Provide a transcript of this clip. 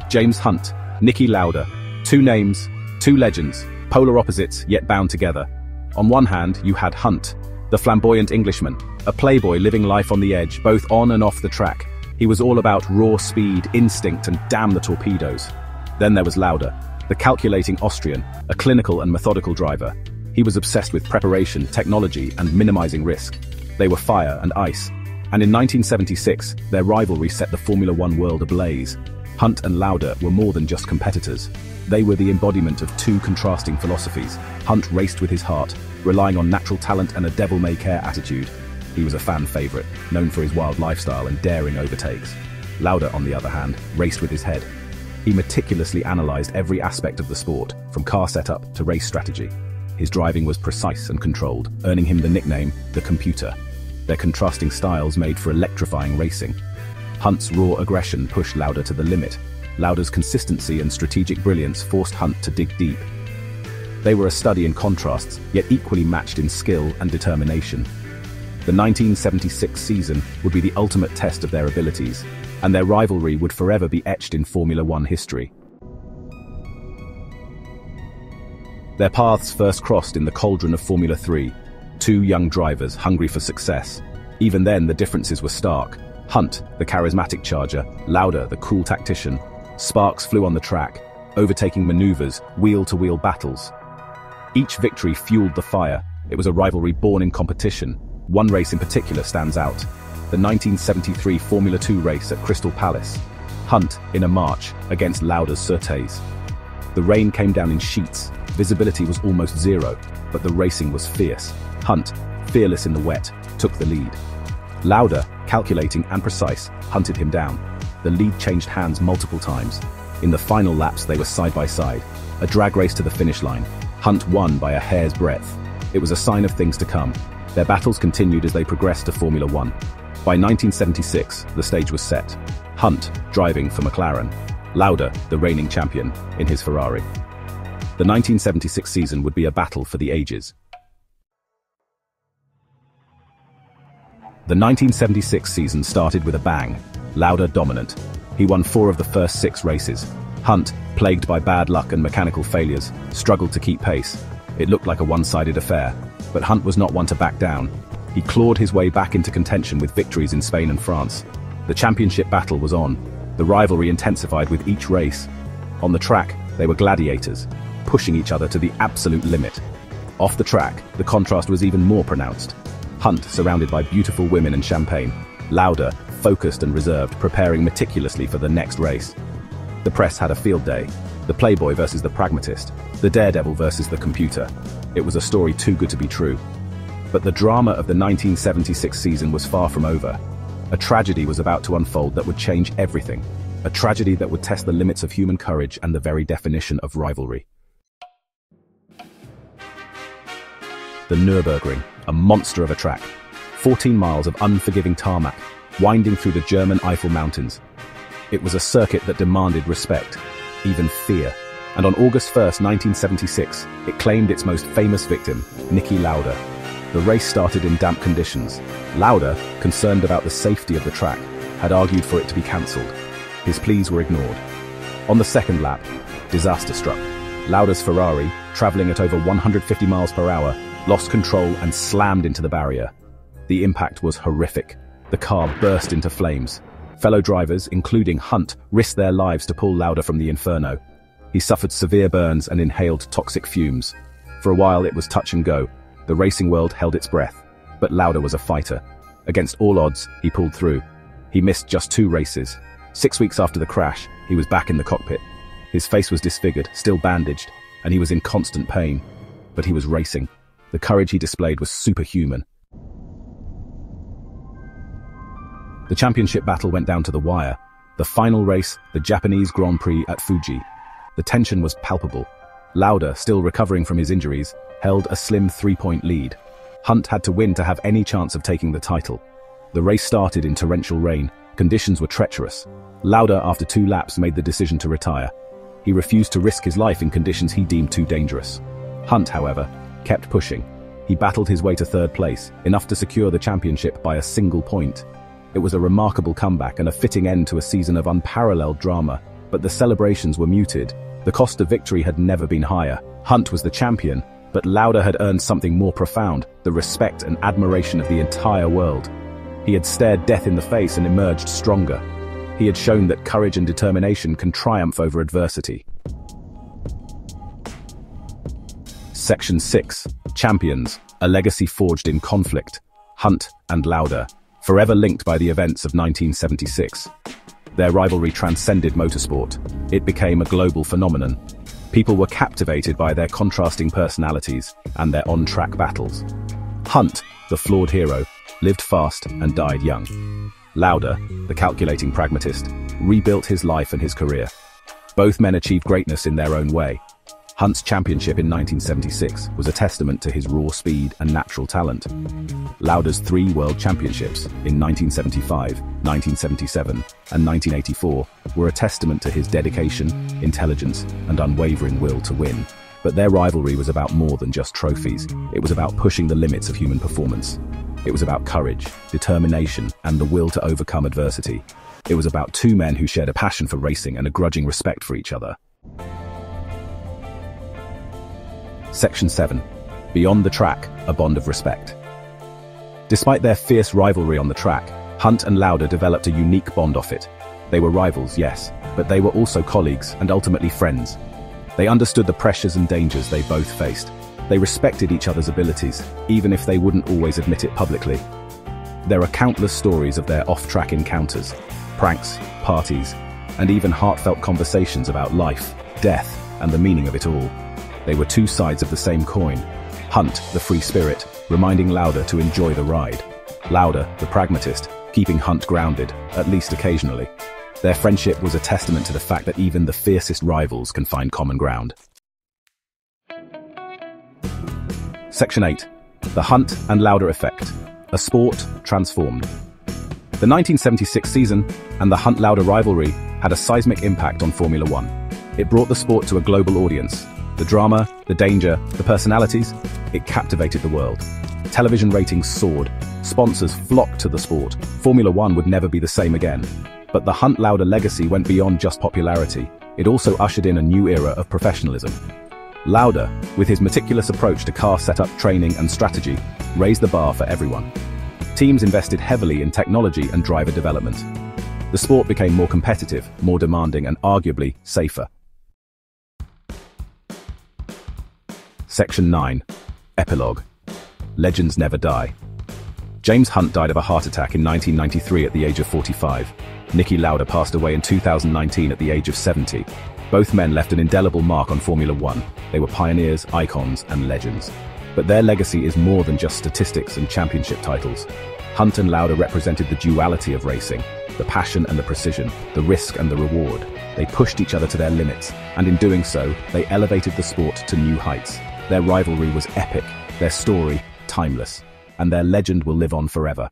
James Hunt, Niki Lauda. Two names, two legends, polar opposites yet bound together. On one hand, you had Hunt, the flamboyant Englishman, a playboy living life on the edge, both on and off the track. He was all about raw speed, instinct, and damn the torpedoes. Then there was Lauda, the calculating Austrian, a clinical and methodical driver. He was obsessed with preparation, technology, and minimizing risk. They were fire and ice. And in 1976, their rivalry set the Formula One world ablaze. Hunt and Lauda were more than just competitors. They were the embodiment of two contrasting philosophies. Hunt raced with his heart, relying on natural talent and a devil-may-care attitude. He was a fan favorite, known for his wild lifestyle and daring overtakes. Lauda, on the other hand, raced with his head. He meticulously analyzed every aspect of the sport, from car setup to race strategy. His driving was precise and controlled, earning him the nickname, the Computer. Their contrasting styles made for electrifying racing. Hunt's raw aggression pushed Lauda to the limit. Lauda's consistency and strategic brilliance forced Hunt to dig deep. They were a study in contrasts, yet equally matched in skill and determination. The 1976 season would be the ultimate test of their abilities, and their rivalry would forever be etched in Formula One history. Their paths first crossed in the cauldron of Formula 3, two young drivers hungry for success. Even then, the differences were stark. Hunt, the charismatic charger, Lauda, the cool tactician. Sparks flew on the track, overtaking maneuvers, wheel-to-wheel battles. Each victory fueled the fire. It was a rivalry born in competition. One race in particular stands out: the 1973 Formula 2 race at Crystal Palace. Hunt in a march against Lauda's Surtees. The rain came down in sheets, visibility was almost zero, but the racing was fierce. Hunt, fearless in the wet, took the lead. Lauda, calculating and precise, hunted him down. The lead changed hands multiple times. In the final laps they were side by side, a drag race to the finish line. Hunt won by a hair's breadth. It was a sign of things to come. Their battles continued as they progressed to Formula One. By 1976, the stage was set. Hunt, driving for McLaren. Lauda, the reigning champion, in his Ferrari. The 1976 season would be a battle for the ages. The 1976 season started with a bang. Lauda dominant. He won 4 of the first 6 races. Hunt, plagued by bad luck and mechanical failures, struggled to keep pace. It looked like a one-sided affair, but Hunt was not one to back down. He clawed his way back into contention with victories in Spain and France. The championship battle was on. The rivalry intensified with each race. On the track, they were gladiators, pushing each other to the absolute limit. Off the track, the contrast was even more pronounced. Hunt, surrounded by beautiful women and champagne. Lauda, focused and reserved, preparing meticulously for the next race. The press had a field day. The playboy versus the pragmatist. The daredevil versus the computer. It was a story too good to be true. But the drama of the 1976 season was far from over. A tragedy was about to unfold that would change everything. A tragedy that would test the limits of human courage and the very definition of rivalry. The Nürburgring, a monster of a track. 14 miles of unforgiving tarmac, winding through the German Eifel Mountains. It was a circuit that demanded respect, even fear. And on August 1st, 1976, it claimed its most famous victim, Niki Lauda. The race started in damp conditions. Lauda, concerned about the safety of the track, had argued for it to be cancelled. His pleas were ignored. On the second lap, disaster struck. Lauda's Ferrari, travelling at over 150 miles per hour, lost control and slammed into the barrier. The impact was horrific. The car burst into flames. Fellow drivers, including Hunt, risked their lives to pull Lauda from the inferno. He suffered severe burns and inhaled toxic fumes. For a while it was touch and go. The racing world held its breath. But Lauda was a fighter. Against all odds, he pulled through. He missed just 2 races. 6 weeks after the crash, he was back in the cockpit. His face was disfigured, still bandaged, and he was in constant pain. But he was racing. The courage he displayed was superhuman. The championship battle went down to the wire. The final race, the Japanese Grand Prix at Fuji. The tension was palpable. Lauda, still recovering from his injuries, held a slim 3-point lead. Hunt had to win to have any chance of taking the title. The race started in torrential rain. Conditions were treacherous. Lauda, after 2 laps, made the decision to retire. He refused to risk his life in conditions he deemed too dangerous. Hunt, however, kept pushing. He battled his way to 3rd place, enough to secure the championship by a single point. It was a remarkable comeback and a fitting end to a season of unparalleled drama. but the celebrations were muted. The cost of victory had never been higher. Hunt was the champion, but Lauda had earned something more profound, the respect and admiration of the entire world. He had stared death in the face and emerged stronger. He had shown that courage and determination can triumph over adversity. Section 6. Champions, a legacy forged in conflict. Hunt and Lauda, forever linked by the events of 1976. Their rivalry transcended motorsport. It became a global phenomenon. People were captivated by their contrasting personalities and their on-track battles. Hunt, the flawed hero, lived fast and died young. Lauda, the calculating pragmatist, rebuilt his life and his career. Both men achieved greatness in their own way. Hunt's championship in 1976 was a testament to his raw speed and natural talent. Lauda's 3 world championships in 1975, 1977, and 1984 were a testament to his dedication, intelligence, and unwavering will to win. But their rivalry was about more than just trophies. It was about pushing the limits of human performance. It was about courage, determination, and the will to overcome adversity. It was about 2 men who shared a passion for racing and a grudging respect for each other. Section 7. Beyond the track, a bond of respect. Despite their fierce rivalry on the track, Hunt and Lauda developed a unique bond off it. They were rivals, yes, but they were also colleagues and ultimately friends. They understood the pressures and dangers they both faced. They respected each other's abilities, even if they wouldn't always admit it publicly. There are countless stories of their off-track encounters, pranks, parties, and even heartfelt conversations about life, death, and the meaning of it all. They were 2 sides of the same coin. Hunt, the free spirit, reminding Lauda to enjoy the ride. Lauda, the pragmatist, keeping Hunt grounded, at least occasionally. Their friendship was a testament to the fact that even the fiercest rivals can find common ground. Section 8. The Hunt and Lauda effect. A sport transformed. The 1976 season and the Hunt-Lauda rivalry had a seismic impact on Formula One. It brought the sport to a global audience. The drama, the danger, the personalities, it captivated the world. Television ratings soared. Sponsors flocked to the sport. Formula One would never be the same again. But the Hunt-Lauda legacy went beyond just popularity. It also ushered in a new era of professionalism. Lauda, with his meticulous approach to car setup, training, and strategy, raised the bar for everyone. Teams invested heavily in technology and driver development. The sport became more competitive, more demanding, and arguably safer. Section 9. Epilogue. Legends never die. James Hunt died of a heart attack in 1993 at the age of 45. Niki Lauda passed away in 2019 at the age of 70. Both men left an indelible mark on Formula One. They were pioneers, icons, and legends. But their legacy is more than just statistics and championship titles. Hunt and Lauda represented the duality of racing, the passion and the precision, the risk and the reward. They pushed each other to their limits, and in doing so, they elevated the sport to new heights. Their rivalry was epic, their story timeless, and their legend will live on forever.